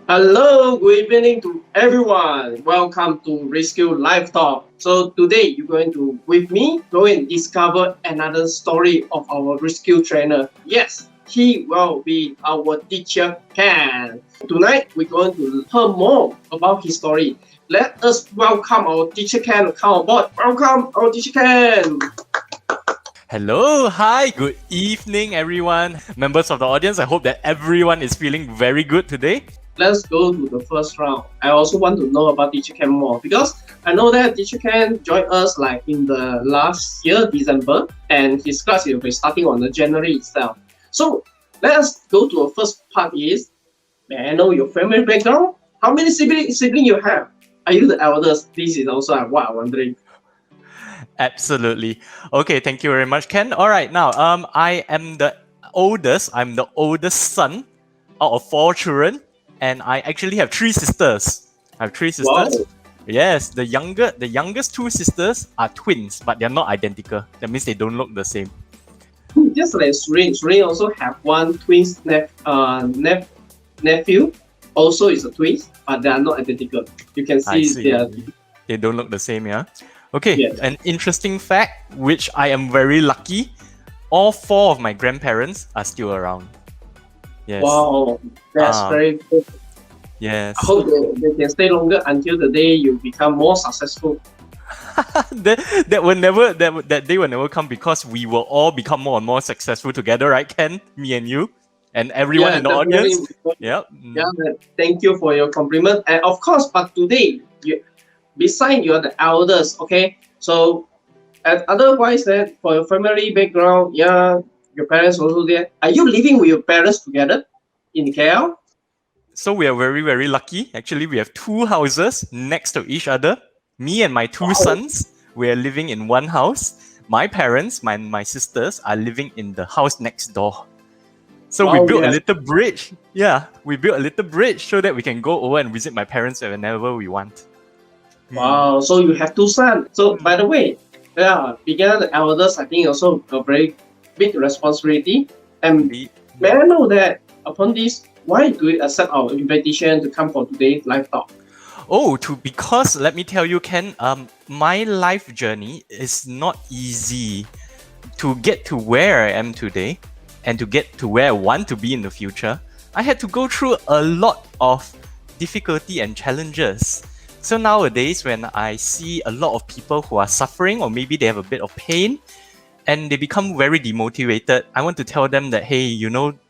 Hello, good evening to everyone. Welcome to ReSkills Life Talk. So today you're going to, with me, go and discover another story of our rescue trainer. Yes, he will be our teacher, Kean. Tonight we're going to learn more about his story. Let us welcome our teacher Kean. Come aboard. Welcome our teacher Kean. Hello, hi, good evening, everyone. Members of the audience, I hope that everyone is feeling very good today. Let's go to the first round. I also want to know about Teacher Ken more because I know that Teacher Ken joined us like in the last year, December, and his class will be starting on the January itself. So let us go to our first part is, may I know your family background? How many siblings you have? Are you the eldest? This is also what I'm wondering. Absolutely. Okay, thank you very much, Ken. All right, now, I am the oldest. I'm the oldest son out of 4 children, and I actually have 3 sisters. I have 3 sisters. Wow. Yes, the youngest 2 sisters are twins, but they're not identical. That means they don't look the same. Just like Surin. Surin also have one twins nephew. Also is a twins, but they are not identical. You can see they don't look the same, yeah? Okay, yes. An interesting fact, which I am very lucky, all 4 of my grandparents are still around. Yes. Wow, that's very good. Yes. I hope they can stay longer until the day you become more successful. that day will never come because we will all become more and more successful together, right, Ken? Me and you, and everyone in the audience. Yeah. Thank you for your compliment. And of course, but today, besides you're the eldest, okay? So, otherwise, that for your family background, yeah, your parents also there. Are you living with your parents together in KL? So we are very, very lucky. Actually, we have 2 houses next to each other. Me and my 2 sons, we are living in one house. My parents, my sisters are living in the house next door. So we built a little bridge. Yeah, we built a little bridge so that we can go over and visit my parents whenever we want. Wow, so you have 2 sons. So by the way, being the eldest, I think also a very big responsibility. And may I know that upon this, why do you accept our invitation to come for today's live talk? Because let me tell you, Ken, my life journey is not easy. To get to where I am today and to get to where I want to be in the future, I had to go through a lot of difficulty and challenges. So nowadays, when I see a lot of people who are suffering or maybe they have a bit of pain and they become very demotivated, I want to tell them that, hey,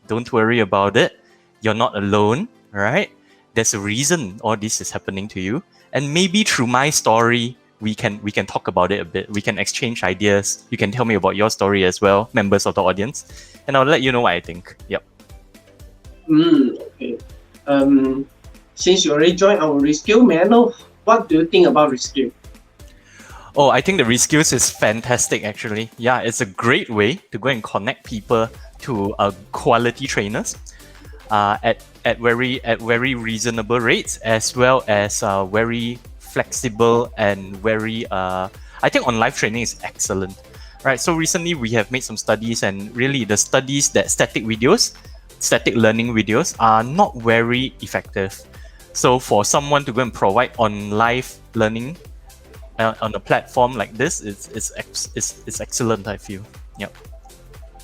don't worry about it. You're not alone, right? There's a reason all this is happening to you. And maybe through my story, we can talk about it a bit. We can exchange ideas. You can tell me about your story as well, members of the audience. And I'll let you know what I think. Yep. Okay. Since you already joined our ReSkill, may I know what do you think about ReSkill? Oh, I think the ReSkills is fantastic actually. Yeah, it's a great way to go and connect people to quality trainers at very reasonable rates, as well as very flexible and very I think on live training is excellent. Right. So recently we have made some studies, and really the studies that static learning videos are not very effective. So for someone to go and provide on live learning on a platform like this, it's excellent, I feel. Yep.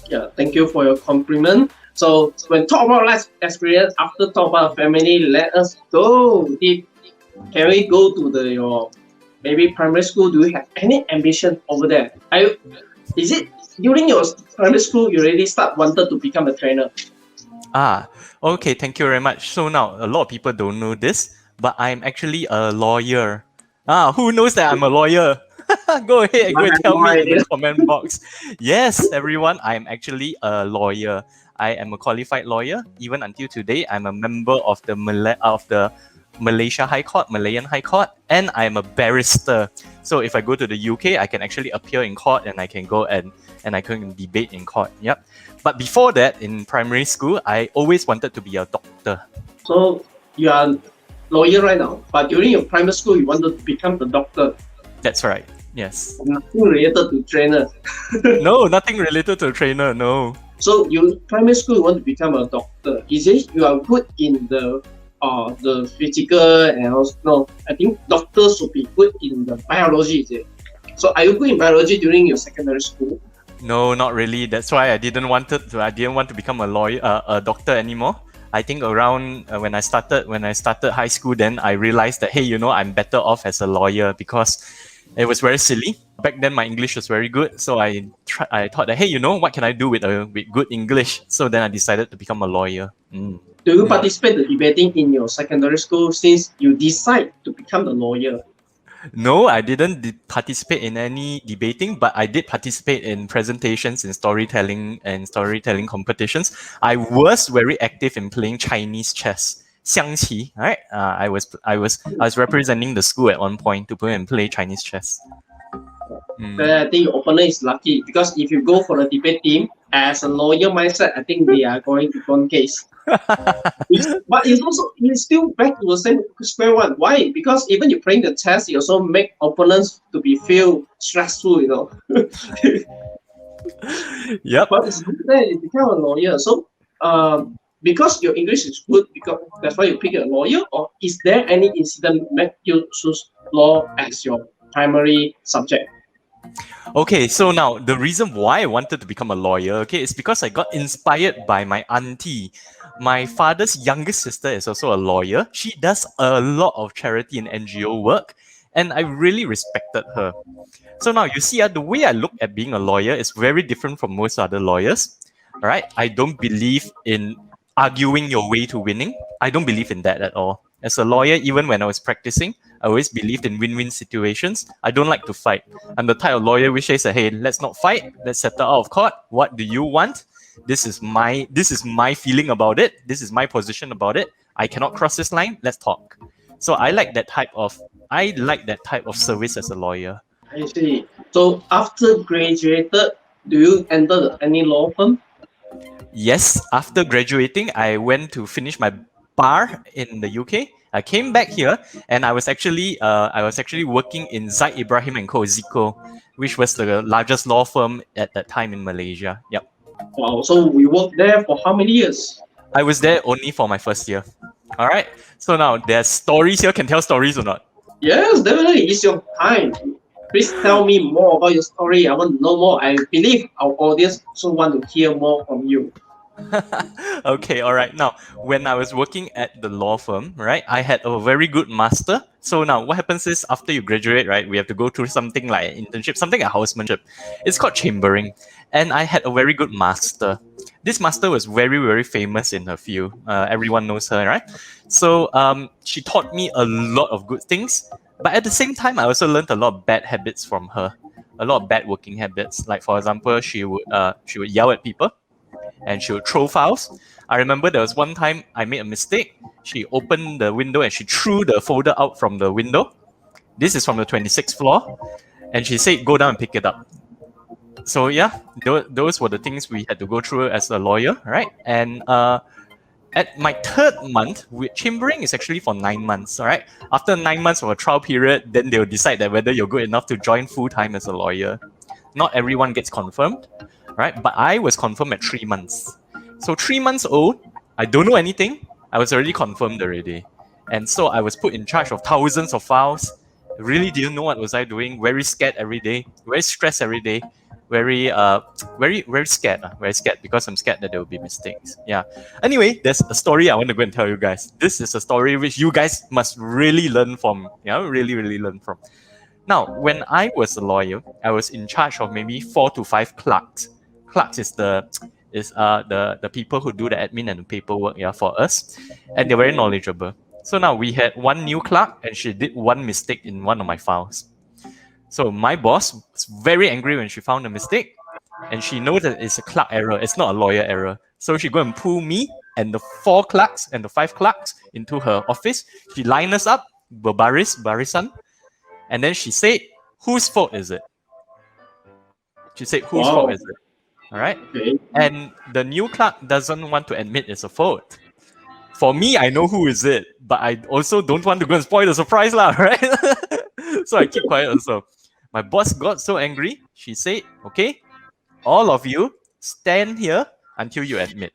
Yeah, thank you for your compliment. So when talk about life experience, after talk about family, let us go deep. Can we go to your maybe primary school? Do you have any ambition over there? Is it during your primary school you already wanted to become a trainer? Okay, thank you very much. So now a lot of people don't know this, but I'm actually a lawyer. Who knows that I'm a lawyer? Go ahead and go and tell me in the comment box. Yes, everyone, I'm actually a lawyer. I am a qualified lawyer. Even until today, I'm a member of the Malaysia High Court, Malayan High Court, and I'm a barrister. So if I go to the UK, I can actually appear in court and I can go and I can debate in court. Yep. But before that, in primary school, I always wanted to be a doctor. So you are lawyer right now, but during your primary school, you wanted to become the doctor. That's right. Yes. Nothing related to trainer. No, nothing related to trainer. No. So you primary school you want to become a doctor. Is it you are good in the the physical and also no, I think doctors should be good in the biology. Is it? So are you good in biology during your secondary school? No, not really. That's why I didn't want to. I didn't want to become a lawyer, a doctor anymore. I think around when I started high school, then I realized that hey, I'm better off as a lawyer because it was very silly. Back then, my English was very good, so I thought that hey, what can I do with good English? So then I decided to become a lawyer. Do you participate in debating in your secondary school since you decide to become a lawyer? No, I didn't participate in any debating, but I did participate in presentations in storytelling competitions. I was very active in playing Chinese chess. 象棋, right? I was representing the school at one point to play and play Chinese chess. I think your opponent is lucky because if you go for a debate team as a lawyer mindset, I think they are going to win case. But it's still back to the same square one. Why? Because even you playing the chess, you also make opponents to be feel stressful, Yep. But it's good that you become a lawyer. So because your English is good, because that's why you pick a lawyer, or is there any incident make you choose law as your primary subject? Okay, so now the reason why I wanted to become a lawyer, okay, is because I got inspired by my auntie. My father's youngest sister is also a lawyer. She does a lot of charity and NGO work, and I really respected her. So now you see, the way I look at being a lawyer is very different from most other lawyers. All right, I don't believe in arguing your way to winning. I don't believe in that at all. As a lawyer, even when I was practicing, I always believed in win-win situations. I don't like to fight. I'm the type of lawyer which says, "Hey, let's not fight. Let's settle out of court. What do you want? This is my feeling about it. This is my position about it. I cannot cross this line. Let's talk." So I like that type of service as a lawyer. I see. So after graduated, do you enter any law firm? Yes, after graduating, I went to finish my bar in the UK. I came back here, and I was actually working in Zaid Ibrahim and Co. Zico, which was the largest law firm at that time in Malaysia. Yep, Wow. So we worked there for how many years? I was there only for my first year. All right. So now there's stories here. Can tell stories or not? Yes, definitely. It's your time. Please tell me more about your story. I want to know more. I believe our audience also want to hear more from you. Okay, all right. Now, when I was working at the law firm, right, I had a very good master. So now what happens is after you graduate, right, we have to go through something like an internship, something like housemanship. It's called chambering. And I had a very good master. This master was very, very famous in her field. Everyone knows her, right? So she taught me a lot of good things. But at the same time, I also learned a lot of bad habits from her. A lot of bad working habits. Like for example, she would yell at people and she would throw files. I remember there was one time I made a mistake. She opened the window and she threw the folder out from the window. This is from the 26th floor. And she said, go down and pick it up. So yeah, those were the things we had to go through as a lawyer, right? And at my third month, chambering is actually for 9 months, all right? After 9 months of a trial period, then they'll decide that whether you're good enough to join full-time as a lawyer. Not everyone gets confirmed, right? But I was confirmed at 3 months. So 3 months old, I don't know anything. I was already confirmed already. And so I was put in charge of thousands of files. Really didn't know what was I doing. Very scared every day. Very stressed every day. Very scared. Very scared because I'm scared that there will be mistakes. Yeah. Anyway, there's a story I want to go and tell you guys. This is a story which you guys must really learn from. Really, really learn from. Now, when I was a lawyer, I was in charge of maybe 4 to 5 clerks. Clerks is the people who do the admin and the paperwork, for us, and they're very knowledgeable. So now we had one new clerk, and she did one mistake in one of my files. So my boss was very angry when she found a mistake, and she knows that it's a clerk error. It's not a lawyer error. So she go and pull me and the 4 clerks and the 5 clerks into her office. She lined us up, barisan, and then she said, "Whose fault is it?" She said, "Whose fault Wow. is it?" All right. Okay. And the new clerk doesn't want to admit it's a fault. For me, I know who is it, but I also don't want to go and spoil the surprise, lah, right? So I keep quiet also. My boss got so angry. She said, "Okay, all of you stand here until you admit."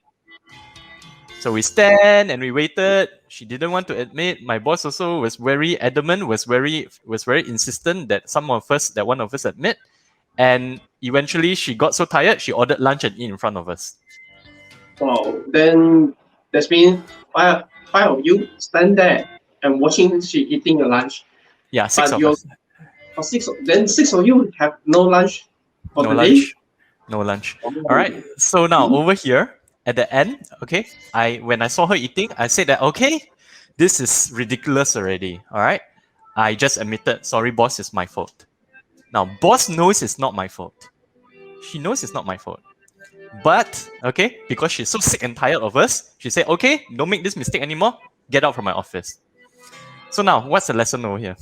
So we stand and we waited. She didn't want to admit. My boss also was very adamant, was very insistent that one of us admit. And eventually she got so tired, she ordered lunch and eat in front of us. Wow. Then that means five of you stand there and watching she eating a lunch. Yeah, six But of you're us. then six of you have no lunch for No the day. lunch. No lunch. All right. Oh. So now over here at the end, okay, when I saw her eating, I said that okay, this is ridiculous already. All right. I just admitted, sorry, boss, it's my fault. Now, boss knows it's not my fault. She knows it's not my fault. But, okay, because she's so sick and tired of us, she said, okay, don't make this mistake anymore. Get out from my office. So now, what's the lesson over here?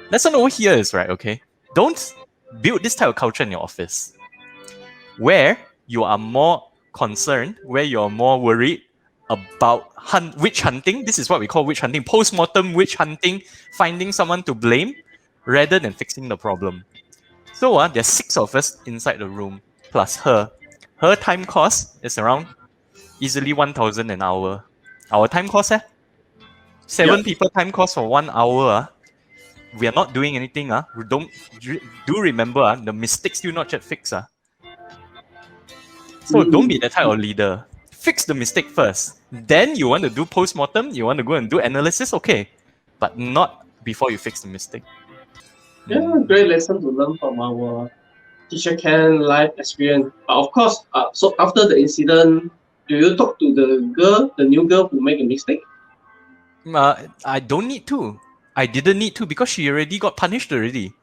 Lesson over here is, right, okay, don't build this type of culture in your office where you are more concerned, where you're more worried about witch hunting. This is what we call witch hunting, post-mortem witch hunting, finding someone to blame rather than fixing the problem. So there's 6 of us inside the room, plus her. Her time cost is around easily 1,000 an hour. Our time cost, 7 Yeah. people time cost for 1 hour. We are not doing anything. We do remember the mistakes still not yet fixed. So don't be Mm. that type of leader. Fix the mistake first. Then you want to do post-mortem, you want to go and do analysis, okay. But not before you fix the mistake. Yeah, great lesson to learn from our teacher Ken life experience. But of course, so after the incident, do you talk to the new girl who made a mistake? I don't need to. I didn't need to because she already got punished already.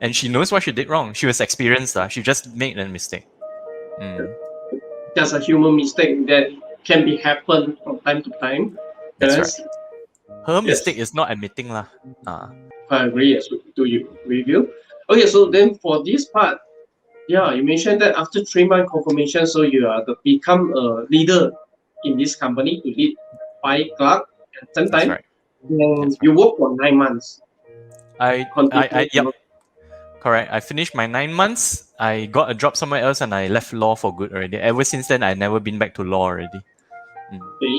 And she knows what she did wrong. She was experienced. She just made a mistake. Just a human mistake that can be happen from time to time. That's right. Yes, Her yes, mistake is not admitting lah. I agree as to you with you. Okay, so then for this part, yeah, you mentioned that after 3 month confirmation, so you are the become a leader in this company to lead 5 clerk at the same That's time. right. Then That's right. you work for 9 months. Yep, Continue. correct. I finished my 9 months. I got a job somewhere else and I left law for good already. Ever since then, I never been back to law already. Okay.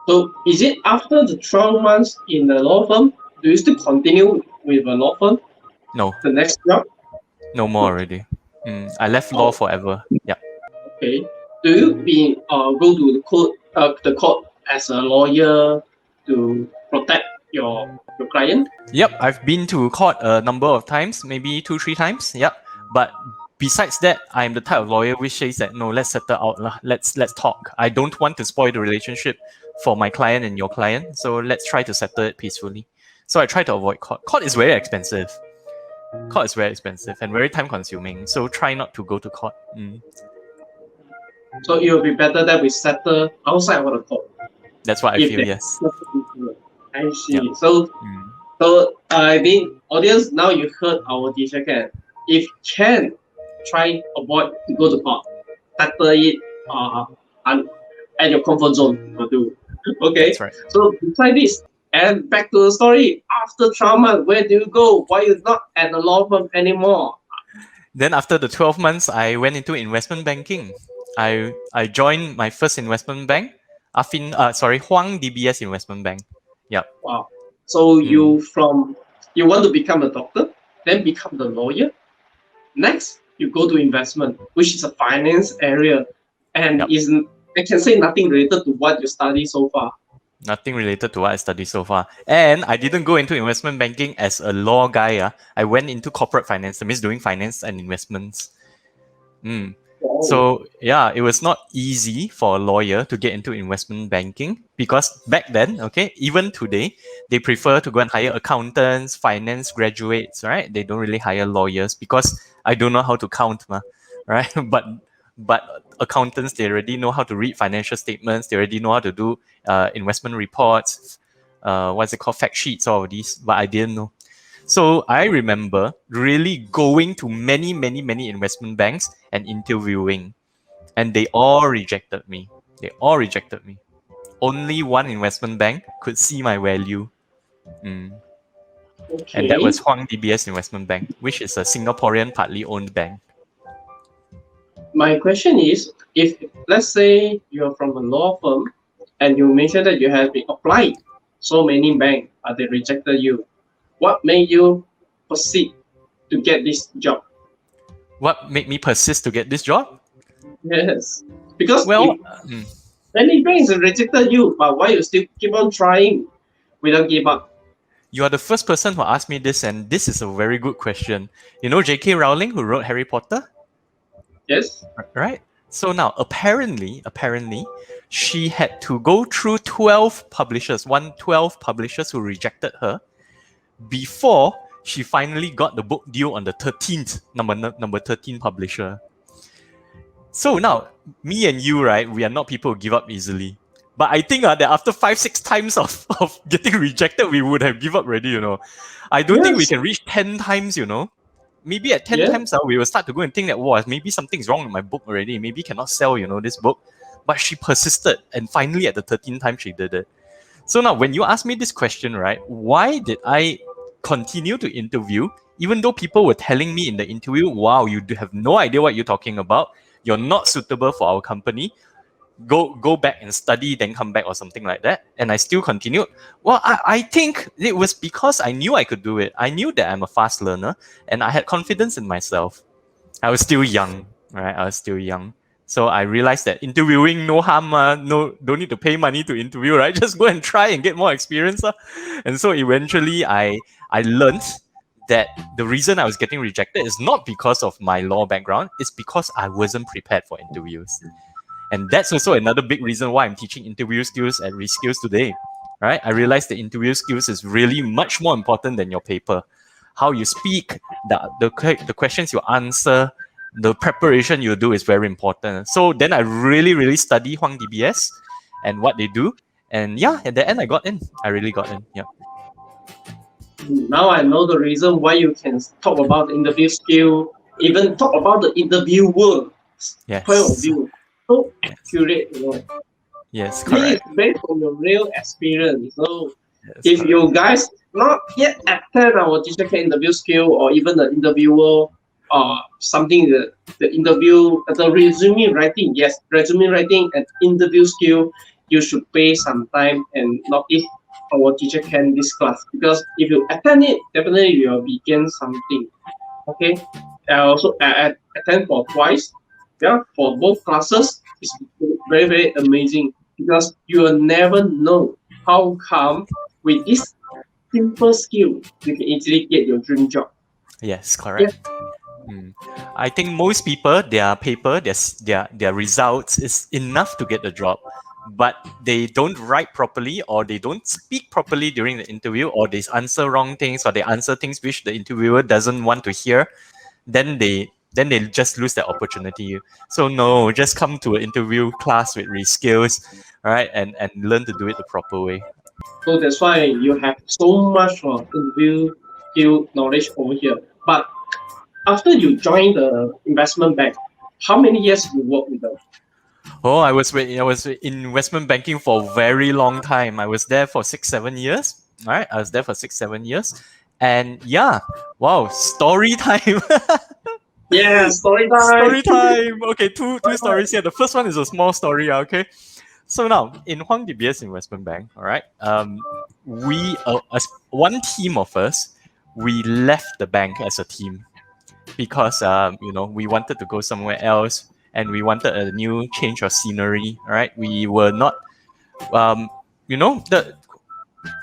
So is it after the 12 months in the law firm, do you still continue with a law firm, No, the next job? no more No. already. I left law Oh, forever. Yep. okay. Do you go to the court as a lawyer to protect your client? Yep, I've been to court a number of times, maybe 2, 3 times. Yep. But besides that, I'm the type of lawyer which says that no, let's settle out lah. Let's talk. I don't want to spoil the relationship for my client and your client. So let's try to settle it peacefully. So I try to avoid court. Court is very expensive. Court is very expensive and very time consuming. So try not to go to court. So it will be better that we settle outside of the court. That's what I If feel, they yes. I Yep. see. So I think audience now you heard our teacher can. If can try avoid to go to court, settle it and at your comfort zone will do. Okay. That's right. So try this. And back to the story. After 12 months, where do you go? Why you not at the law firm anymore? Then after the 12 months, I went into investment banking. I joined my first investment bank, Huang DBS Investment Bank. Yep. Wow. So Mm. you want to become a doctor, then become the lawyer. Next, you go to investment, which is a finance area, and Yep. isn't I can say nothing related to what you study so far. Nothing related to what I studied so far. And I didn't go into investment banking as a law guy. I went into corporate finance, that means doing finance and investments. Wow. So yeah, it was not easy for a lawyer to get into investment banking because back then, okay, even today, they prefer to go and hire accountants, finance graduates, right? They don't really hire lawyers because I don't know how to count, right? But accountants, they already know how to read financial statements. They already know how to do investment reports. What's it called? Fact sheets, all of these. But I didn't know. So I remember really going to many, many, many investment banks and interviewing, and they all rejected me. They all rejected me. Only one investment bank could see my value, and that Okay. was Huang DBS Investment Bank, which is a Singaporean partly owned bank. My question is, if let's say you're from a law firm and you mentioned that you have been applied so many banks, but they rejected you. What made you proceed to get this job? What made me persist to get this job? Yes, because if Well, mm, many banks rejected you, but why you still keep on trying without give up? you are the first person who asked me this, and this is a very good question. You know J.K. Rowling, who wrote Harry Potter, Yes. right? So now, apparently, she had to go through 12 publishers, 12 publishers who rejected her before she finally got the book deal on the 13th number 13 publisher. So now, me and you, right, we are not people who give up easily. But I think that after 5, 6 times of getting rejected, we would have give up already, I don't think we Yes. can reach 10 times, Maybe at 10 Yes. times, we will start to go and think that, wow, maybe something's wrong with my book already. Maybe cannot sell, this book. But she persisted. And finally, at the 13th time, she did it. So now, when you ask me this question, right, why did I continue to interview, even though people were telling me in the interview, wow, you have no idea what you're talking about. You're not suitable for our company. Go back and study, then come back or something like that. And I still continued. Well, I think it was because I knew I could do it. I knew that I'm a fast learner and I had confidence in myself. I was still young, right? I was still young. So I realized that interviewing, no harm, no, don't need to pay money to interview, right? Just go and try and get more experience. And so eventually I learned that the reason I was getting rejected is not because of my law background, it's because I wasn't prepared for interviews. And that's also another big reason why I'm teaching interview skills at ReSkills today, right? I realized that interview skills is really much more important than your paper. How you speak, the questions you answer, the preparation you do is very important. So then I really study Huang DBS and what they do. And yeah, at the end I got in. I really got in. Yeah. Now I know the reason why you can talk about the interview skill, even talk about the interviewer's point of Yes. view. So Yes. accurate. Yes, This is correct. based on your real experience. So Yes, if correct. you guys not yet attend our teacher can interview skill or even the interviewer something the interview the resume writing, yes, resume writing and interview skill, you should pay some time and not if our teacher can this class, because if you attend it definitely you will begin something. Okay. I also attend for twice. Yeah, for both classes, it's very amazing because you will never know how come with this simple skill you can easily get your dream job. Yes, Yeah. correct. Mm. I think most people, their paper, their results is enough to get the job, but they don't write properly, or they don't speak properly during the interview, or they answer wrong things, or they answer things which the interviewer doesn't want to hear. Then they just lose that opportunity. So no, just come to an interview class with ReSkills, right, and learn to do it the proper way. So that's why you have so much of interview skill knowledge over here. But after you join the investment bank, how many years you work with them? Oh, I was in investment banking for a very long time. I was there for 6, 7 years. All right, I was there for 6, 7 years, and yeah, wow, story time. Yeah, story time. Story time. Okay, two stories here. The first one is a small story. Okay, so now in Huang DBS Investment Bank, all right, we as one team of us, we left the bank as a team because we wanted to go somewhere else and we wanted a new change of scenery. All right, we were not the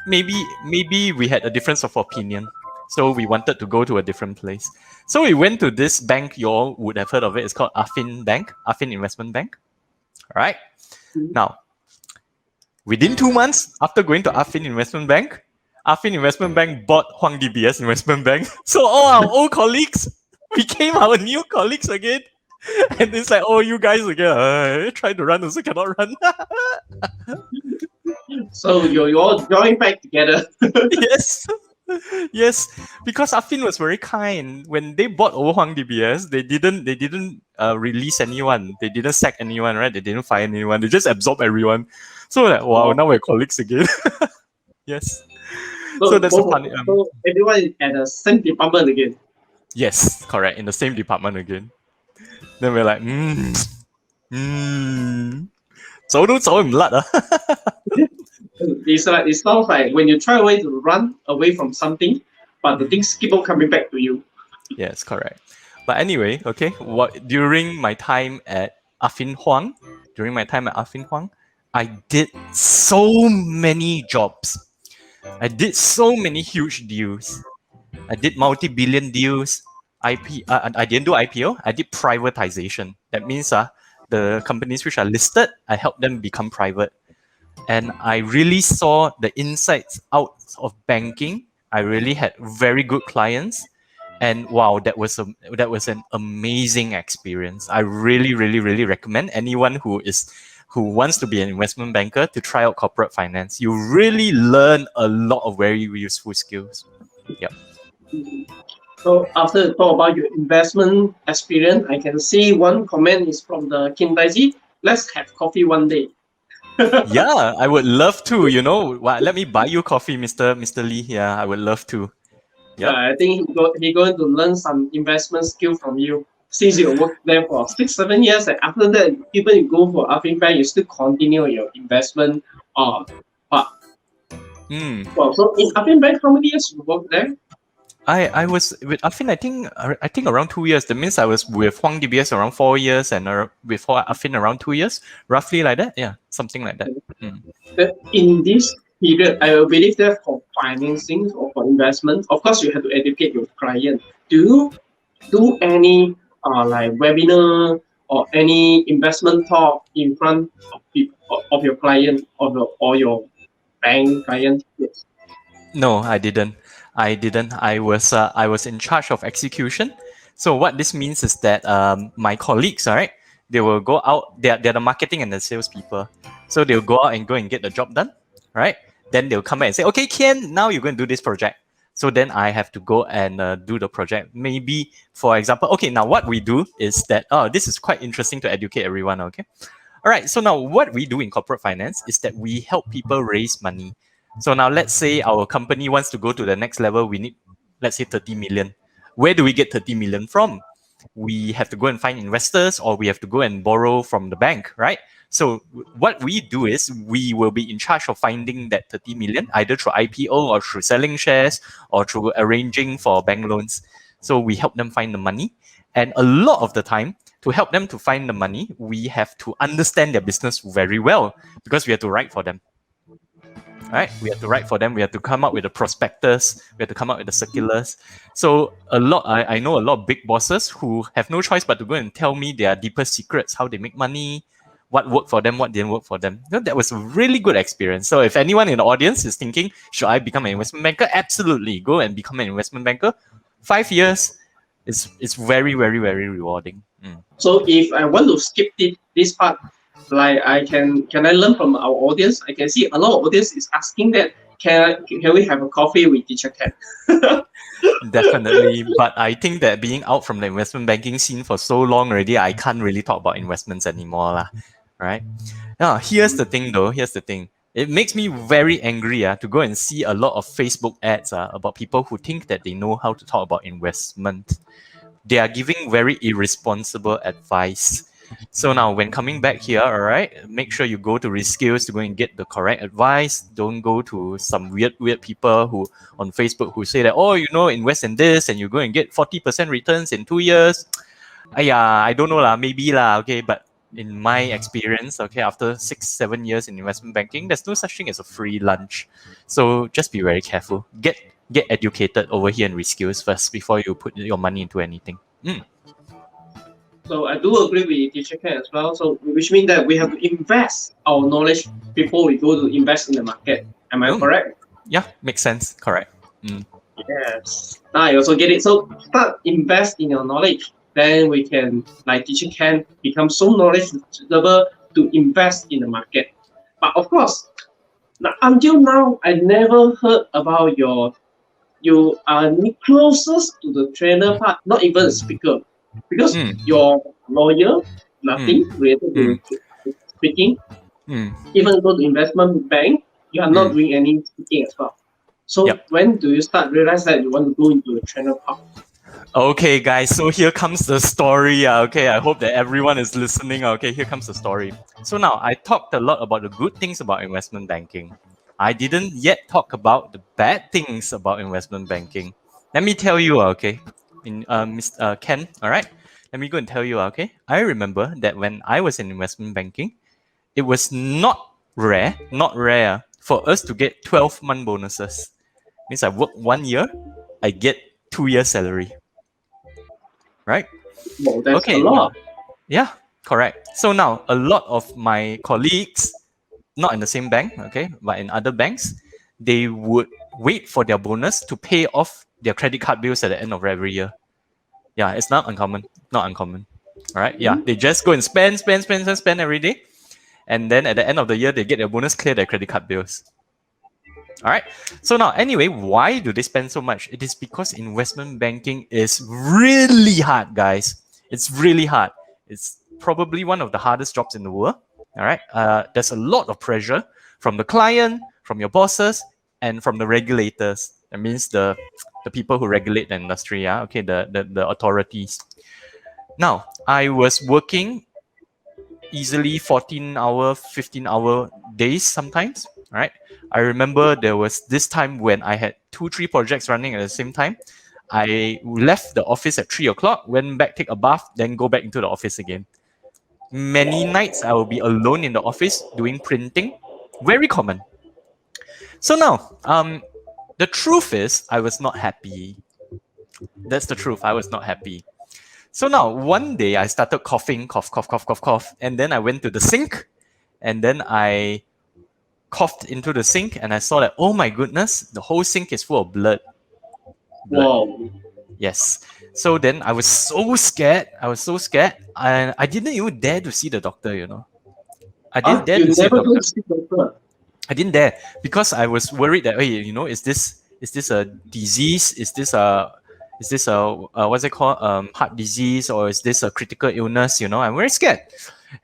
maybe we had a difference of opinion, so we wanted to go to a different place. So we went to this bank. You all would have heard of it. It's called Affin Bank, Affin Investment Bank. All right. Now, within 2 months after going to Affin Investment Bank, Affin Investment Bank bought Huang DBS Investment Bank. So all our old colleagues became our new colleagues again. And it's like, oh, you guys again, trying to run also cannot run. So you all join back together. Yes. Yes, because Affin was very kind. When they bought over Huang DBS, they didn't release anyone. They didn't sack anyone, right? They didn't fire anyone. They just absorbed everyone. So like, wow, Oh, now we're colleagues again. Yes. So so that's a both funny. so everyone is at the same department again. Yes, correct. In the same department again. Then we're like, 走都走唔甩啊！ It's like it sounds like when you try away to run away from something, but the things keep on coming back to you. Yes, correct. But anyway, okay, what during my time at Affin Huang, I did so many jobs. I did so many huge deals. I did multi-billion deals. I didn't do IPO. I did privatization. That means the companies which are listed, I helped them become private. And I really saw the insights out of banking. I really had very good clients, and wow, that was an amazing experience. I really, really, really recommend anyone who wants to be an investment banker to try out corporate finance. You really learn a lot of very useful skills. Yep. So after you talk about your investment experience, I can see one comment is from the Kean. Let's have coffee one day. Yeah, I would love to. Let me buy you coffee, Mr. Lee. Yeah, I would love to. Yep. I think he going to learn some investment skill from you since you work there for 6-7 years. And after that, even you go for Affin Bank, you still continue your investment. But Hmm. well, so in Affin Bank, how many years you work there? I was with Affin. I think around 2 years. That means I was with Huang DBS around 4 years, and with Affin around 2 years, roughly like that. Yeah, something like that. Mm. That in this period, I will believe that for financing or for investment, of course, you have to educate your client. Do you do any like webinar or any investment talk in front of people, of your client or your bank client? Yes. No, I didn't. I was in charge of execution. So what this means is that my colleagues, all right, they will go out. They're the marketing and the salespeople. So they'll go out and go and get the job done, right? Then they'll come back and say, okay, Kian, now you're going to do this project. So then I have to go and do the project. Maybe, for example, okay, now what we do is that, this is quite interesting to educate everyone, okay? All right, so now what we do in corporate finance is that we help people raise money. So now let's say our company wants to go to the next level. We need, let's say, 30 million. Where do we get 30 million from? We have to go and find investors, or we have to go and borrow from the bank, right? So what we do is we will be in charge of finding that 30 million, either through IPO or through selling shares or through arranging for bank loans. So we help them find the money. And a lot of the time, to help them to find the money, we have to understand their business very well because we have to write for them. Right? We have to write for them. We have to come up with the prospectus. We have to come up with the circulars. So I know a lot of big bosses who have no choice but to go and tell me their deepest secrets, how they make money, what worked for them, what didn't work for them. That was a really good experience. So if anyone in the audience is thinking, should I become an investment banker? Absolutely, go and become an investment banker. 5 years, it's very, very, very rewarding. So if I want to skip this part, like can I learn from our audience? I can see a lot of audience is asking that can we have a coffee with teacher Ken? Definitely, but I think that being out from the investment banking scene for so long already, I can't really talk about investments anymore, lah. Right? Now, here's the thing, though. Here's the thing. It makes me very angry to go and see a lot of Facebook ads about people who think that they know how to talk about investment. They are giving very irresponsible advice. So now, when coming back here, all right, make sure you go to ReSkills to go and get the correct advice. Don't go to some weird people who on Facebook who say that, oh, invest in this and you go and get 40% returns in 2 years. I don't know lah, maybe lah, okay, but in my experience, okay, after 6-7 years in investment banking, there's no such thing as a free lunch. So just be very careful. Get educated over here in ReSkills first before you put your money into anything. So I do agree with teacher Ken as well. So which means that we have to invest our knowledge before we go to invest in the market. Am I correct? Yeah, makes sense. Correct. Yes. Now I also get it. So start invest in your knowledge. Then we can, like teacher Ken, become so knowledgeable to invest in the market. But of course, until now, I never heard about you are closest to the trainer part, not even a speaker. Because you're lawyer, nothing related to speaking. Even go to investment bank, you are not doing any speaking as well. So when do you start realize that you want to go into the trainer part? Okay, guys, so here comes the story. Okay, I hope that everyone is listening. Okay, here comes the story. So now I talked a lot about the good things about investment banking. I didn't yet talk about the bad things about investment banking. Let me tell you, okay, Mr. Ken, all right. Let me go and tell you, okay. I remember that when I was in investment banking, it was not rare for us to get 12-month bonuses. Means I work 1 year, I get 2 years salary, right? Well, that's a Okay, now, lot. yeah, correct. So now a lot of my colleagues, not in the same bank, okay, but in other banks, they would wait for their bonus to pay off their credit card bills at the end of every year. Yeah, it's not uncommon. Not uncommon. All right. Yeah, they just go and spend every day, and then at the end of the year, they get their bonus, clear their credit card bills. All right. So now, anyway, why do they spend so much? It is because investment banking is really hard, guys. It's really hard. It's probably one of the hardest jobs in the world. All right. There's a lot of pressure from the client, from your bosses, and from the regulators. That means the people who regulate the industry. Yeah. Okay. The authorities. Now, I was working easily 14-hour, 15-hour days sometimes, right? I remember there was this time when I had 2, 3 projects running at the same time. I left the office at 3 o'clock, went back, take a bath, then go back into the office again. Many nights I will be alone in the office doing printing. Very common. So now, the truth is, I was not happy. That's the truth. I was not happy. So now, one day I started coughing, cough, and then I went to the sink, and then I coughed into the sink, and I saw that, oh my goodness, the whole sink is full of blood. Blood. Wow. Yes. So then I was so scared. And I didn't even dare to see the doctor, you know. I didn't dare to You see a never go doctor. to see doctor. I didn't dare because I was worried that, hey, you know, is this a disease? Is this a what's it called, heart disease, or is this a critical illness? You know, I'm very scared.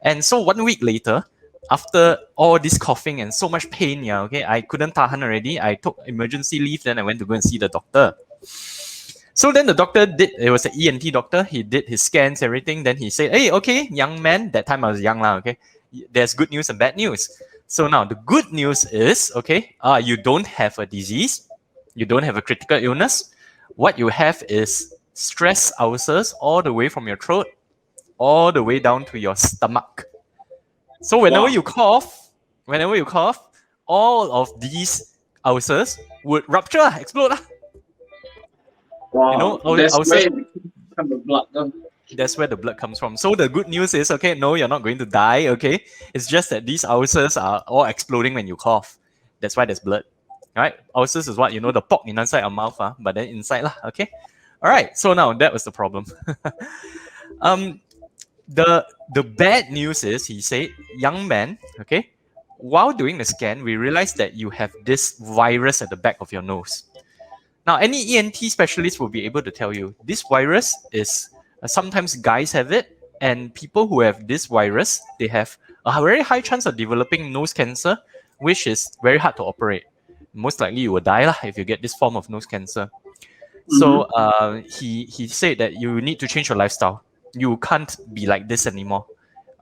And so 1 week later, after all this coughing and so much pain, yeah, okay, I couldn't tahan already. I took emergency leave. Then I went to go and see the doctor. So then the doctor did, it was an ENT doctor. He did his scans, everything. Then he said, hey, okay, young man, that time I was young now, okay, there's good news and bad news. So now the good news is, okay, you don't have a disease. You don't have a critical illness. What you have is stress ulcers all the way from your throat, all the way down to your stomach. So Wow. whenever you cough, all of these ulcers would rupture, explode. You know, Wow. That's ulcers, where it come the blood. that's where the blood comes from. So the good news is, okay, no, you're not going to die, okay? It's just that these ulcers are all exploding when you cough. That's why there's blood. All right? Ulcers is what, you know, the pork inside our mouth, but then inside, lah, okay? All right, so now that was the problem. um, the bad news is, he said, young man, okay, while doing the scan, we realized that you have this virus at the back of your nose. Now, any ENT specialist will be able to tell you this virus is sometimes guys have it, and people who have this virus, they have a very high chance of developing nose cancer, which is very hard to operate. Most likely, you will die lah if you get this form of nose cancer. So he said that you need to change your lifestyle. You can't be like this anymore.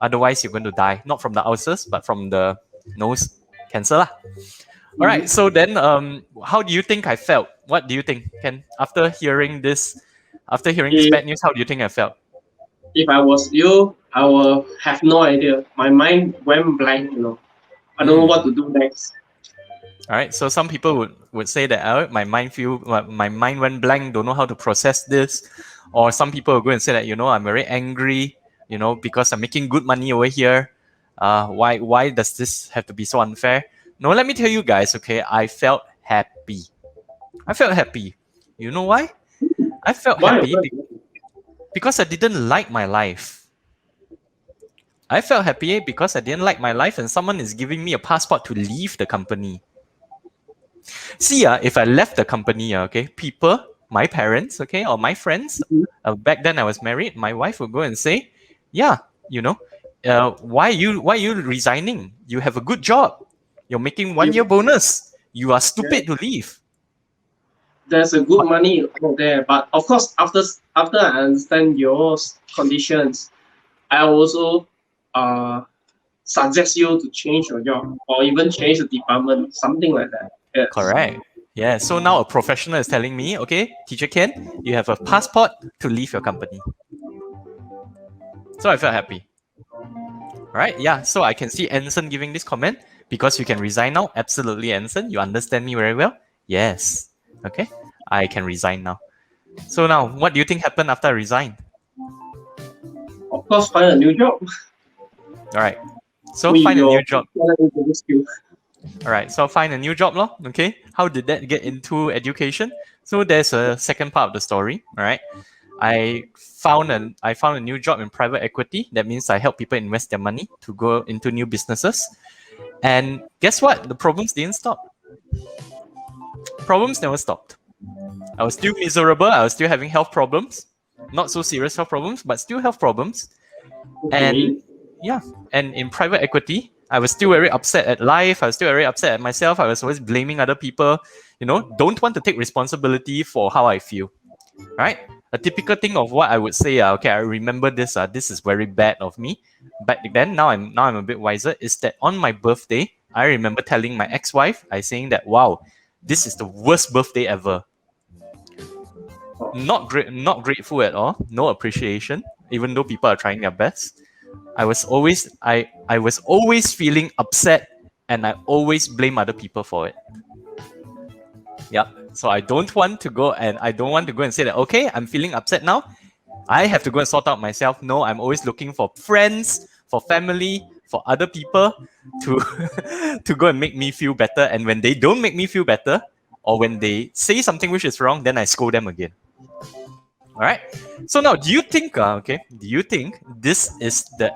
Otherwise, you're going to die, not from the ulcers, but from the nose cancer lah. All right. So then, how do you think I felt? What do you think, Ken? After hearing this If bad news, how do you think I felt? if I was you, I will have no idea. My mind went blank. I don't know what to do next. All right. So some people would say that my mind went blank. Don't know how to process this, or some people will go and say that, I'm very angry. Because I'm making good money over here. Why does this have to be so unfair? No, let me tell you guys. Okay, I felt happy. You know why? I felt Why? happy because I didn't like my life. I felt happy because I didn't like my life, and someone is giving me a passport to leave the company. See, if I left the company, okay, people, my parents, okay, or my friends, back then I was married, my wife would go and say, yeah, why are you resigning? You have a good job. You're making 1 year bonus. You are stupid to leave. There's a good money out there, but of course, after I understand your conditions, I also suggest you to change your job or even change the department, something like that. Yes. Correct. Yeah. So now a professional is telling me, okay, teacher Ken, you have a passport to leave your company. So I felt happy. Right? Yeah. So I can see Anson giving this comment because you can resign now. Absolutely, Anson. You understand me very well. Yes. Okay. I can resign now. So now, what do you think happened after I resigned? Of course, find a new job All right. So with find a your new job. interview skill. All right. So find a new job, lor. Okay. How did that get into education? So there's a second part of the story. All right. I found a new job in private equity. That means I help people invest their money to go into new businesses. And guess what? The problems didn't stop. Problems never stopped. I was still miserable. I was still having health problems. Not so serious health problems, but still health problems. And Okay. yeah, and in private equity, I was still very upset at life. I was still very upset at myself. I was always blaming other people. Don't want to take responsibility for how I feel. Right? A typical thing of what I would say, okay, I remember this. This is very bad of me. Back then, now I'm a bit wiser. Is that on my birthday, I remember telling my ex-wife, I saying that, wow, this is the worst birthday ever. Not grateful at all. No appreciation, even though people are trying their best. I was always feeling upset, and I always blame other people for it. Yep. So I don't want to go and say that, okay, I'm feeling upset now. I have to go and sort out myself. No, I'm always looking for friends, for family, for other people to to go and make me feel better. And when they don't make me feel better, or when they say something which is wrong, then I scold them again. All right. So now, do you think this is the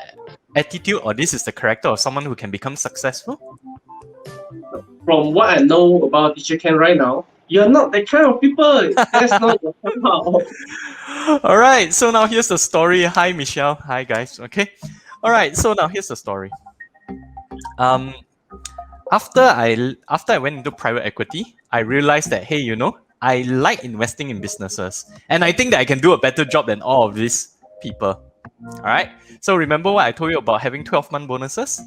attitude or this is the character of someone who can become successful? From what I know about teacher Ken right now, you're not that kind of people. That's not your somehow. All right. So now here's the story. Hi, Michelle. Hi, guys. Okay. All right. So now here's the story. Um, after I went into private equity, I realized that, hey, I like investing in businesses, and I think that I can do a better job than all of these people. All right. So remember what I told you about having 12-month bonuses?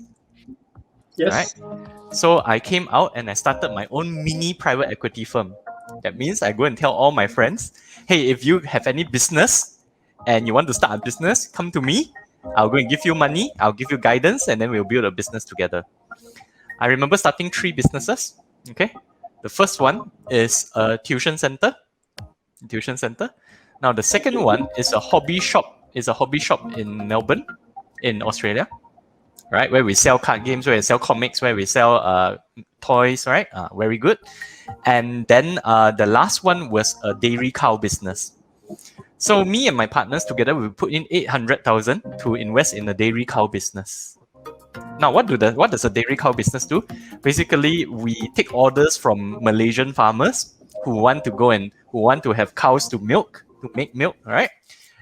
Yes. All right. So I came out and I started my own mini private equity firm. That means I go and tell all my friends, hey, if you have any business and you want to start a business, come to me. I'll go and give you money. I'll give you guidance, and then we'll build a business together. I remember starting 3 businesses. Okay. The first one is a tuition center. Now the second one is a hobby shop. It's a hobby shop in Melbourne, in Australia. Right, where we sell card games, where we sell comics, where we sell toys, right? Very good. And then the last one was a dairy cow business. So me and my partners together, we put in 800,000 to invest in a dairy cow business. Now, what does a dairy cow business do? Basically, we take orders from Malaysian farmers who want to have cows to make milk, right?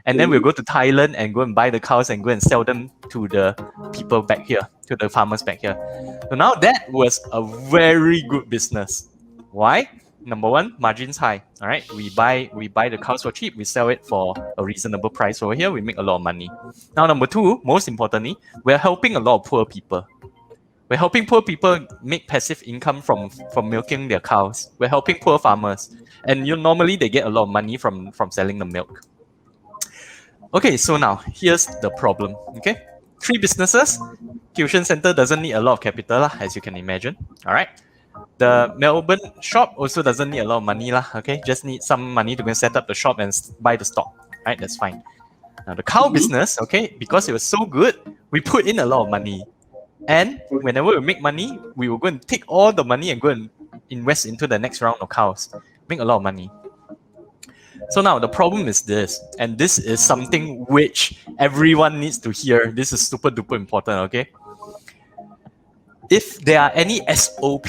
And then we'll go to Thailand and go and buy the cows and go and sell them to the people back here, to the farmers back here. So now that was a very good business. Why? Number one, margins high. All right, we buy the cows for cheap. We sell it for a reasonable price over here. We make a lot of money. Now, number two, most importantly, we're helping a lot of poor people. We're helping poor people make passive income from milking their cows. We're helping poor farmers, and normally they get a lot of money from selling the milk. Okay, so now here's the problem. Okay, 3 businesses. Tuition center doesn't need a lot of capital, as you can imagine. All right. The Melbourne shop also doesn't need a lot of money, okay? Just need some money to go and set up the shop and buy the stock. Right, that's fine. Now the cow business, okay, because it was so good, we put in a lot of money. And whenever we make money, we will go and take all the money and go and invest into the next round of cows. Make a lot of money. So now the problem is this, and this is something which everyone needs to hear. This is super duper important, okay? If there are any SOP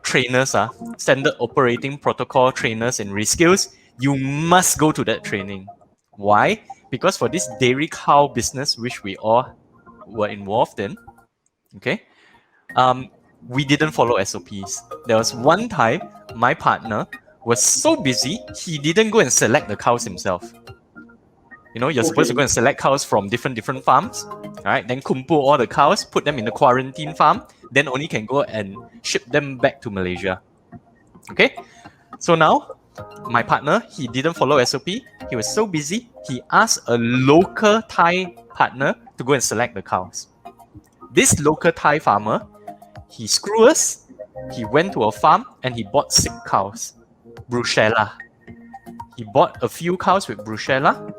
trainers, standard operating protocol trainers in ReSkills, you must go to that training. Why? Because for this dairy cow business, which we all were involved in, okay, we didn't follow SOPs. There was one time my partner was so busy, he didn't go and select the cows himself. You're supposed to go and select cows from different farms, right? Then kumpul all the cows, put them in the quarantine farm, then only can go and ship them back to Malaysia. Okay? So now, my partner, he didn't follow SOP. He was so busy, he asked a local Thai partner to go and select the cows. This local Thai farmer, he screwed us. He went to a farm and he bought sick cows. Brucella. He bought a few cows with Brucella.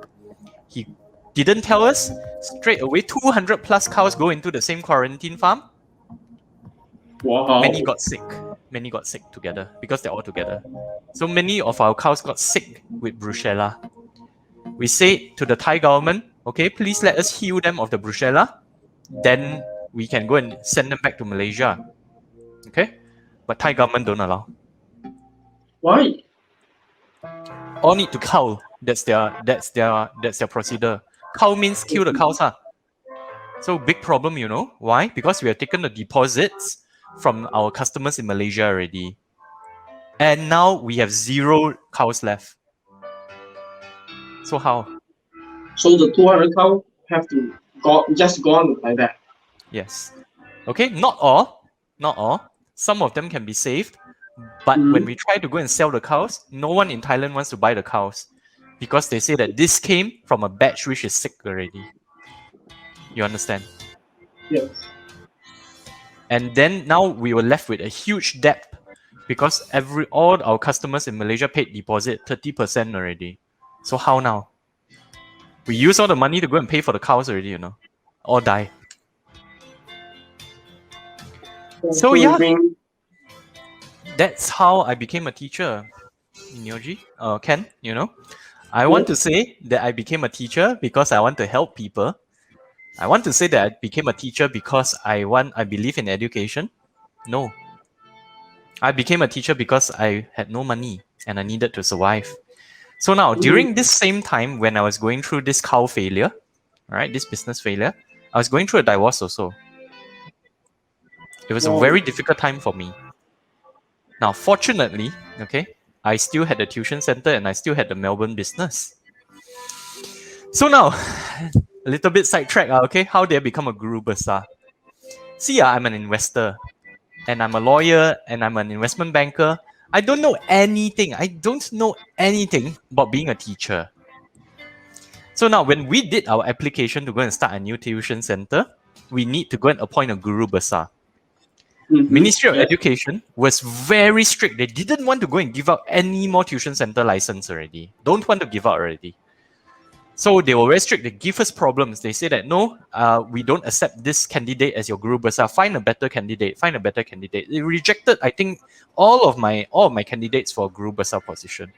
He didn't tell us. Straight away, 200 plus cows go into the same quarantine farm. Wow. Many got sick. Many got sick together because they're all together. So many of our cows got sick with Brucella. We said to the Thai government, okay, please let us heal them of the Brucella. Then we can go and send them back to Malaysia. Okay? But Thai government don't allow. Why? All need to cull. That's their procedure. Cull means kill the cows. So big problem, Why? Because we have taken the deposits from our customers in Malaysia already. And now we have 0 cows left. So how? So the 200 cow have to just gone like that. Yes. Okay, not all. Some of them can be saved. But when we try to go and sell the cows, no one in Thailand wants to buy the cows because they say that this came from a batch which is sick already. You understand? Yes. And then now we were left with a huge debt because all our customers in Malaysia paid deposit 30% already. So how now? We use all the money to go and pay for the cows already, or die. So yeah, that's how I became a teacher. Nyoji, Ken, I want to say that I became a teacher because I want to help people. I want to say that I became a teacher because I believe in education. No. I became a teacher because I had no money and I needed to survive. So now, during this same time when I was going through this cow failure, right, this business failure, I was going through a divorce also. It was a very difficult time for me. Now, fortunately, okay, I still had the tuition center and I still had the Melbourne business. So now, a little bit sidetrack, okay? How did I become a guru besar? See, I'm an investor and I'm a lawyer and I'm an investment banker. I don't know anything. I don't know anything about being a teacher. So now, when we did our application to go and start a new tuition center, we need to go and appoint a guru besar. Ministry of Education was very strict. They didn't want to go and give out any more tuition center license already. Don't want to give out already. So they were very strict. They give us problems. They say that, no, we don't accept this candidate as your guru besar. Find a better candidate. They rejected, I think, all of my candidates for guru besar position.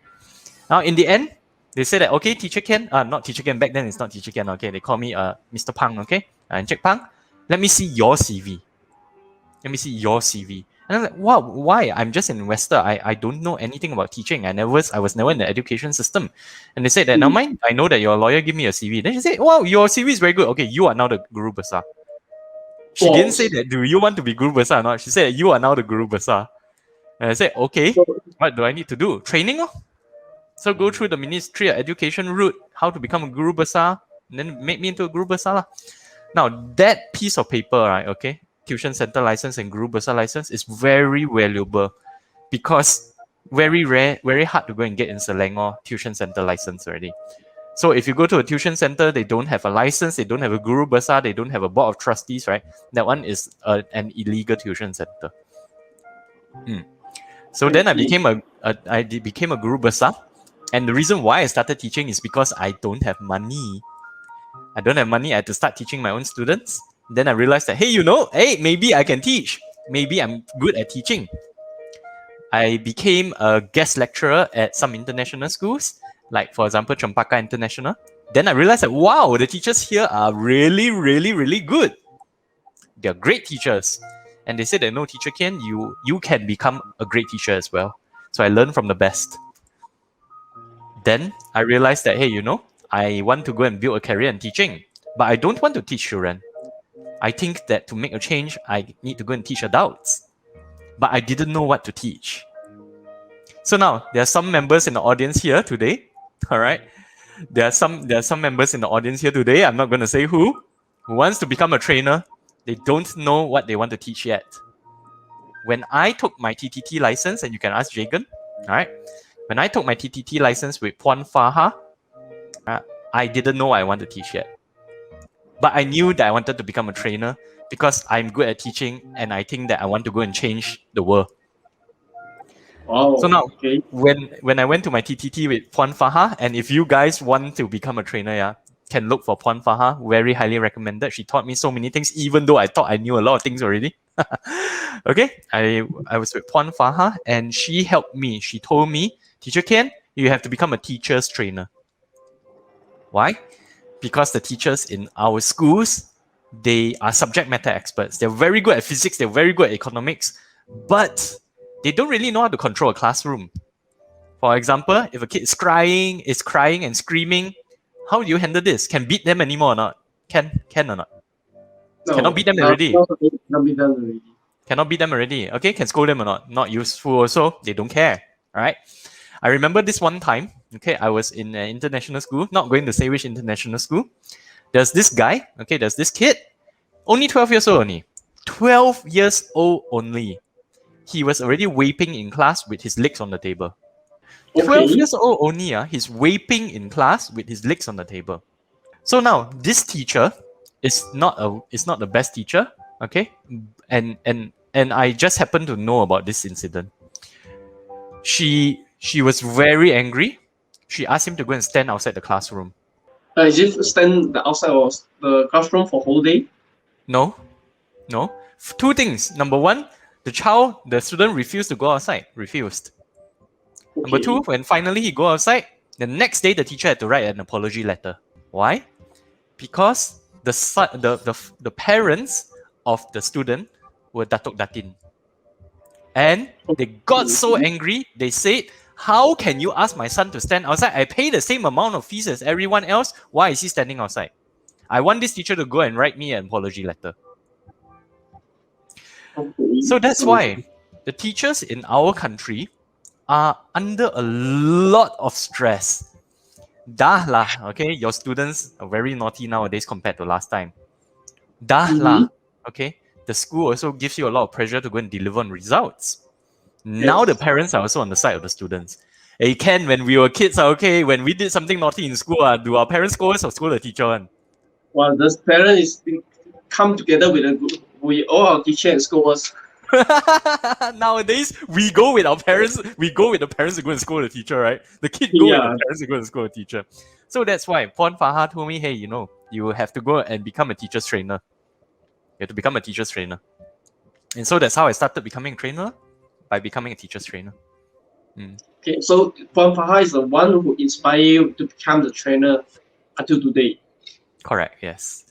Now, in the end, they say that, okay, Teacher Ken, not Teacher Ken, back then it's not Teacher Ken, okay, they call me Mr. Pang, okay, and Jack Pang, let me see your CV. And I'm like, wow, why? I'm just an investor. I don't know anything about teaching. I was never in the education system. And they said that, now mind, I know that you're a lawyer, give me a CV. Then she said, wow, your CV is very good. Okay, you are now the guru besar. She didn't say that, do you want to be guru besar or not? She said, you are now the guru besar. And I said, okay, what do I need to do? Training? So go through the Ministry of Education route, how to become a guru besar, and then make me into a guru besar. Now, that piece of paper, right, okay, tuition center license and guru besar license is very valuable because very rare, very hard to go and get in Selangor tuition center license already. So if you go to a tuition center, they don't have a license, they don't have a guru besar, they don't have a board of trustees, right? That one is an illegal tuition center. So then I became a guru besar, and the reason why I started teaching is because I don't have money. I had to start teaching my own students. Then I realized that, hey, maybe I can teach. Maybe I'm good at teaching. I became a guest lecturer at some international schools, like, for example, Chempaka International. Then I realized that, wow, the teachers here are really, really, really good. They're great teachers. And they said that, no, Teacher Ken, you can become a great teacher as well. So I learned from the best. Then I realized that, hey, I want to go and build a career in teaching, but I don't want to teach children. I think that to make a change, I need to go and teach adults. But I didn't know what to teach. So now, there are some members in the audience here today, all right? There are some members in the audience here today. I'm not going to say who wants to become a trainer. They don't know what they want to teach yet. When I took my TTT license, and you can ask Jagan, all right. When I took my TTT license with Puan Faha, I didn't know I want to teach yet. But I knew that I wanted to become a trainer because I'm good at teaching and I think that I want to go and change the world. So Wow. now, Okay. when I went to my TTT with Puan Faha, and if you guys want to become a trainer, yeah, can look for Puan Faha. Very highly recommended. She taught me so many things, even though I thought I knew a lot of things already. Okay, I was with Puan Faha, and she helped me. She told me, Teacher Ken, you have to become a teacher's trainer. Why? Because the teachers in our schools, they are subject matter experts. They're very good at physics, they're very good at economics, but they don't really know how to control a classroom. For example, if a kid is crying and screaming, how do you handle this? Can beat them anymore or not? Can or not? Cannot No, beat them already. not be done already. Cannot beat them already. Okay, can scold them or not? Not useful also. They don't care. All right. I remember this one time. Okay, I was in an international school. Not going to say which international school. There's this guy. Okay, there's this kid. Only 12 years old only. 12 years old only. He was already vaping in class with his legs on the table. 12 Okay. years old only, he's vaping in class with his legs on the table. So now this teacher is not the best teacher, okay? And I just happened to know about this incident. She was very angry. She asked him to go and stand outside the classroom. Is it stand the outside of the classroom for whole day? No, no. Two things. Number one, the student refused to go outside. Refused. Number Okay. two, when finally he go outside, the next day the teacher had to write an apology letter. Why? Because the parents of the student were Datuk Datin. And they got so angry, they said, how can you ask my son to stand outside? I pay the same amount of fees as everyone else. Why is he standing outside? I want this teacher to go and write me an apology letter. Okay. So that's why the teachers in our country are under a lot of stress. Dah lah, okay? Your students are very naughty nowadays compared to last time. Dah lah, okay? The school also gives you a lot of pressure to go and deliver on results. Now the parents are also on the side of the students. Hey Ken, when we were kids, okay, when we did something naughty in school, do our parents scold us or scold the teacher? One? Well, the parents come together with a group. We all our teacher and school us. Nowadays, we go with our parents. We go with the parents to go and scold the teacher, right? The kid go with the Yeah. parents to go and scold the teacher. So that's why Puan Faha told me, hey, you have to go and become a teacher's trainer. You have to become a teacher's trainer. And so that's how I started becoming a trainer, by becoming a teacher's trainer. Okay, so Puan Faha is the one who inspired you to become the trainer until today. Correct, yes.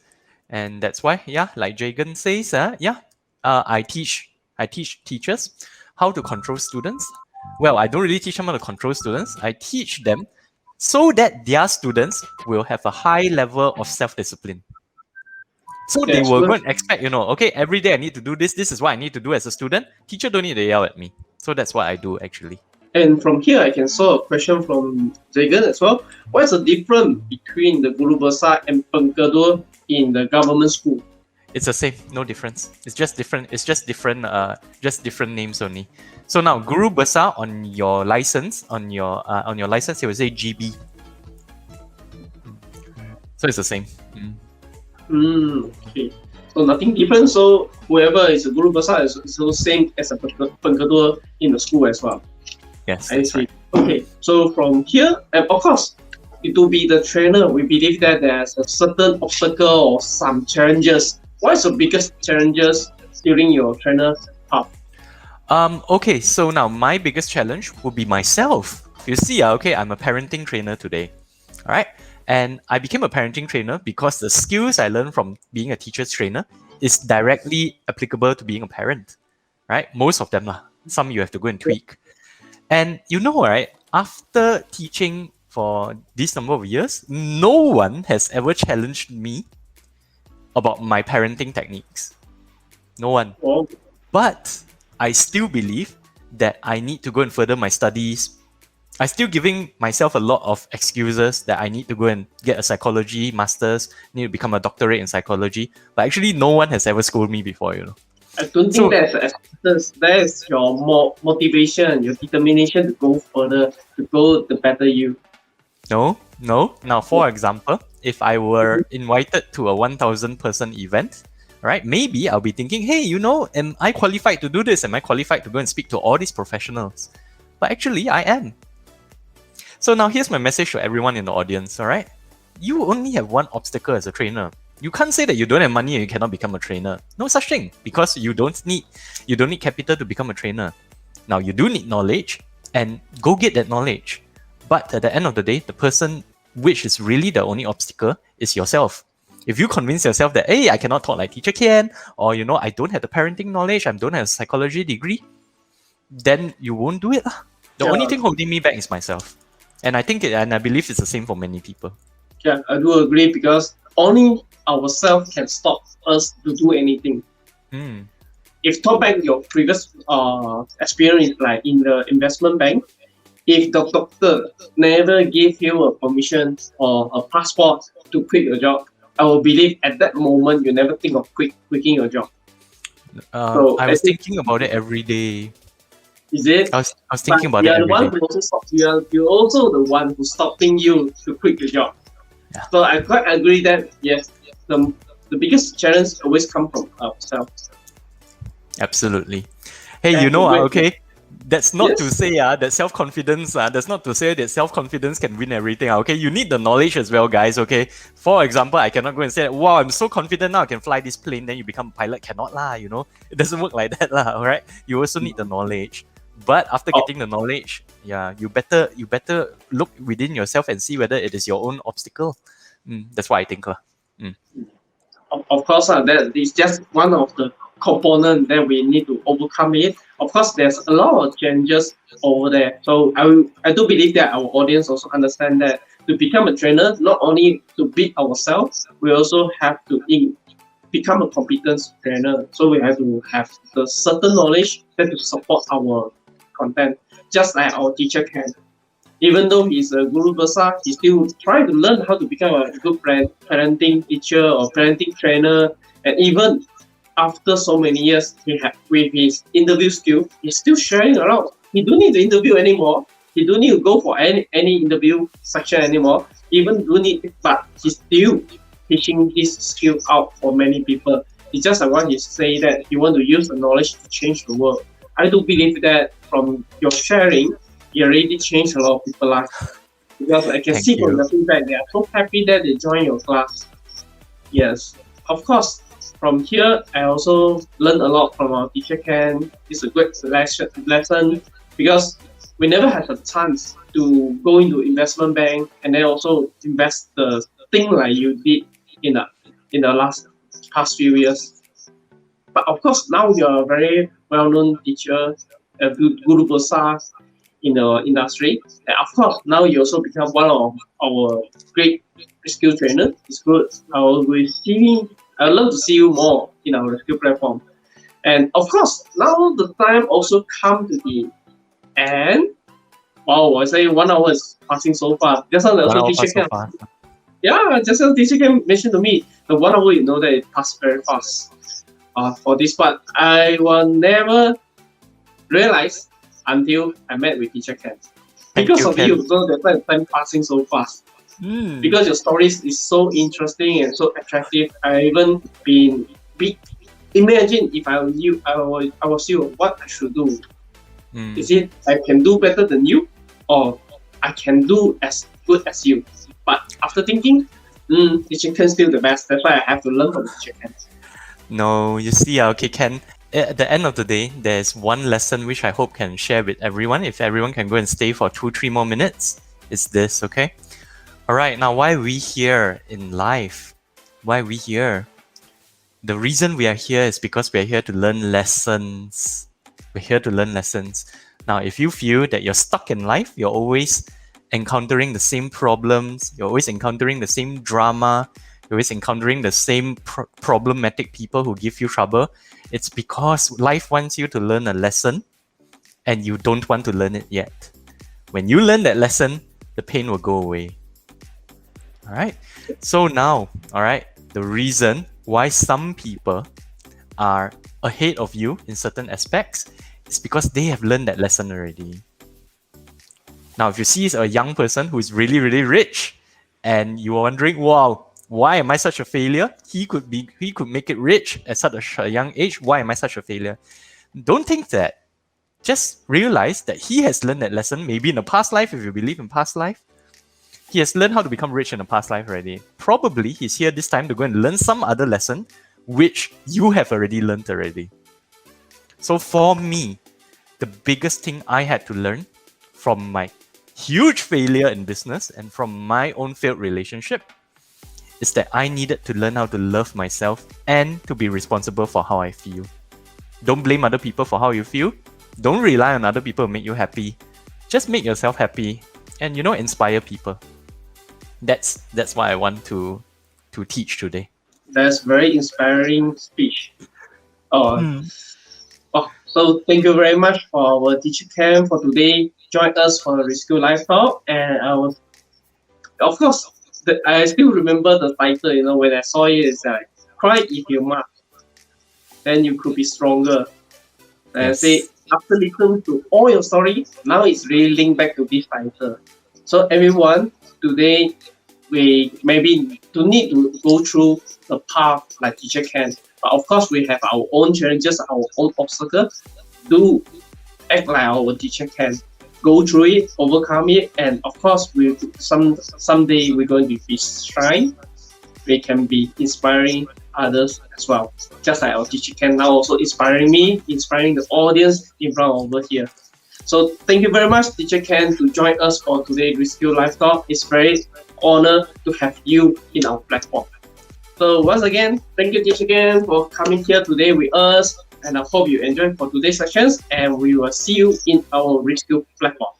And that's why, yeah, like Jagan says, I teach teachers how to control students. Well, I don't really teach them how to control students. I teach them so that their students will have a high level of self-discipline. So they That's will good. go and expect, okay, every day I need to do this. This is what I need to do as a student. Teacher don't need to yell at me. So that's what I do actually. And from here, I can saw a question from Jagan as well. What is the difference between the Guru Besar and Pengkedur in the government school? It's the same, no difference. It's just different. It's just different names only. So now, Guru Besar on your license, on your license, it will say GB. So it's the same. Okay. So nothing different. So whoever is a Guru Besar is also same as a Pengkedur in the school as well. Yes, I that's see. right. Okay. So from here, and of course, to be the trainer, we believe that there's a certain obstacle or some challenges. What is the biggest challenges during your trainer path? Okay, so now my biggest challenge would be myself. You see, okay, I'm a parenting trainer today. All right. And I became a parenting trainer because the skills I learned from being a teacher's trainer is directly applicable to being a parent. Right? Most of them. Some you have to go and tweak. And right, after teaching for this number of years, no one has ever challenged me about my parenting techniques. No one. Oh, But I still believe that I need to go and further my studies. I still giving myself a lot of excuses that I need to go and get a psychology master's, need to become a doctorate in psychology. But actually, no one has ever schooled me before, you know. I don't think So that's excuses. That is your more motivation, your determination to go further, to go the better you. no, no. Now, for example, if I were invited to a 1,000 person event, right, maybe I'll be thinking, hey, you know, am I qualified to do this? Am I qualified to go and speak to all these professionals? But actually, I am. So now here's my message to everyone in the audience, all right? You only have one obstacle as a trainer. You can't say that you don't have money and you cannot become a trainer. No such thing, because you don't need capital to become a trainer. Now you do need knowledge, and go get that knowledge. But at the end of the day, the person which is really the only obstacle is yourself. If you convince yourself that, hey, I cannot talk like Teacher Kean, or you know, I don't have the parenting knowledge, I don't have a psychology degree, then you won't do it. The only thing holding me back is myself. And I think and I believe it's the same for many people. Yeah, I do agree, because only ourselves can stop us to do anything. If talk back your previous experience, like in the investment bank, if the doctor never gave you a permission or a passport to quit your job, I will believe at that moment you never think of quitting your job. So I was thinking about it every day. Is it? I was thinking about it every day. You're also the one who's stopping you to quit your job. Yeah. So I quite agree that yes, the biggest challenge always comes from ourselves. Absolutely. Hey, And you know, wait, okay, that's not to Yes. say that self-confidence, that's not to say that self-confidence can win everything. Okay, you need the knowledge as well, guys. Okay, for example, I cannot go and say, wow, I'm so confident now I can fly this plane, then you become a pilot. Cannot lah, you know, it doesn't work like that lah. All right, you also need the knowledge. But after getting the knowledge, yeah, you better look within yourself and see whether it is your own obstacle. That's what I think lah. Of course, that is just one of the components that we need to overcome it. Of course, there's a lot of changes over there. So I do believe that our audience also understand that to become a trainer, not only to beat ourselves, we also have to become a competent trainer. So we have to have the certain knowledge that to support our content, just like our teacher can. Even though he's a guru basa, he still try to learn how to become a good parenting teacher or parenting trainer. And even after so many years, with his interview skill, he's still sharing around. He don't need to interview anymore. He don't need to go for any interview section anymore. Even don't need, but he's still teaching his skill out for many people. It's just like what he say that he want to use the knowledge to change the world. I do believe that from your sharing, you already changed a lot of people's life. Because I can Thank see from you. the feedback, they are so happy that they join your class. Yes, of course. From here, I also learned a lot from our teacher Ken. It's a great lesson because we never had a chance to go into investment bank and then also invest the thing like you did in the past few years. But of course, now you're a very well-known teacher, a good guru bosa in the industry. And of course, now you also become one of our great skill trainers. It's good. I would love to see you more in our skill platform. And of course, now the time also come to the end. Wow, I say 1 hour is passing so fast. Just now 1 also hour teacher passed so can fast. yeah, just as teacher can mention to me, the 1 hour you know that it passed very fast. For this part, I will never realize until I met with teacher Ken. Thank Because you, of Ken. you, so that's why time passing so fast. Because your stories is so interesting and so attractive. I even imagine if I was you, what I should do. Is it I can do better than you, or I can do as good as you? But after thinking, teacher Ken still the best. That's why I have to learn from teacher Ken. No, you see, okay, Ken, at the end of the day, there's one lesson which I hope can share with everyone. If everyone can go and stay for 2-3 more minutes, it's this, okay? All right, now why are we here in life? Why are we here? The reason we are here is because we are here to learn lessons. We're here to learn lessons. Now, if you feel that you're stuck in life, you're always encountering the same problems, you're always encountering the same drama, you're always encountering the same problematic people who give you trouble, it's because life wants you to learn a lesson and you don't want to learn it yet. When you learn that lesson, the pain will go away. All right. So now, all right, the reason why some people are ahead of you in certain aspects is because they have learned that lesson already. Now, if you see a young person who is really, really rich and you're wondering, wow, why am I such a failure? He could make it rich at such a young age. Why am I such a failure? Don't think that. Just realize that he has learned that lesson, maybe in a past life, if you believe in past life. He has learned how to become rich in a past life already. Probably he's here this time to go and learn some other lesson which you have already learned already. So for me, the biggest thing I had to learn from my huge failure in business and from my own failed relationship is that I needed to learn how to love myself and to be responsible for how I feel. Don't blame other people for how you feel. Don't rely on other people to make you happy. Just make yourself happy and, inspire people. That's what I want to teach today. That's very inspiring speech. So thank you very much for our teacher Cam for today. Join us for ReSkills Life Talk, and of course, I still remember the title. When I saw it, it's like "Cry if you must, then you could be stronger." And I say, after listening to all your stories, now it's really linked back to this title. So everyone, today we maybe don't need to go through the path like teacher can, but of course we have our own challenges, our own obstacles. Do act like our teacher can. Go through it, overcome it, and of course we someday we're going to be shine. We can be inspiring others as well. Just like our teacher can now also inspiring me, inspiring the audience in front over here. So thank you very much, Teacher Ken, to join us for today's ReSkills Life Talk. It's very honor to have you in our platform. So once again, thank you, Teacher Ken, for coming here today with us. And I hope you enjoyed for today's sessions. And we will see you in our ReSkills platform.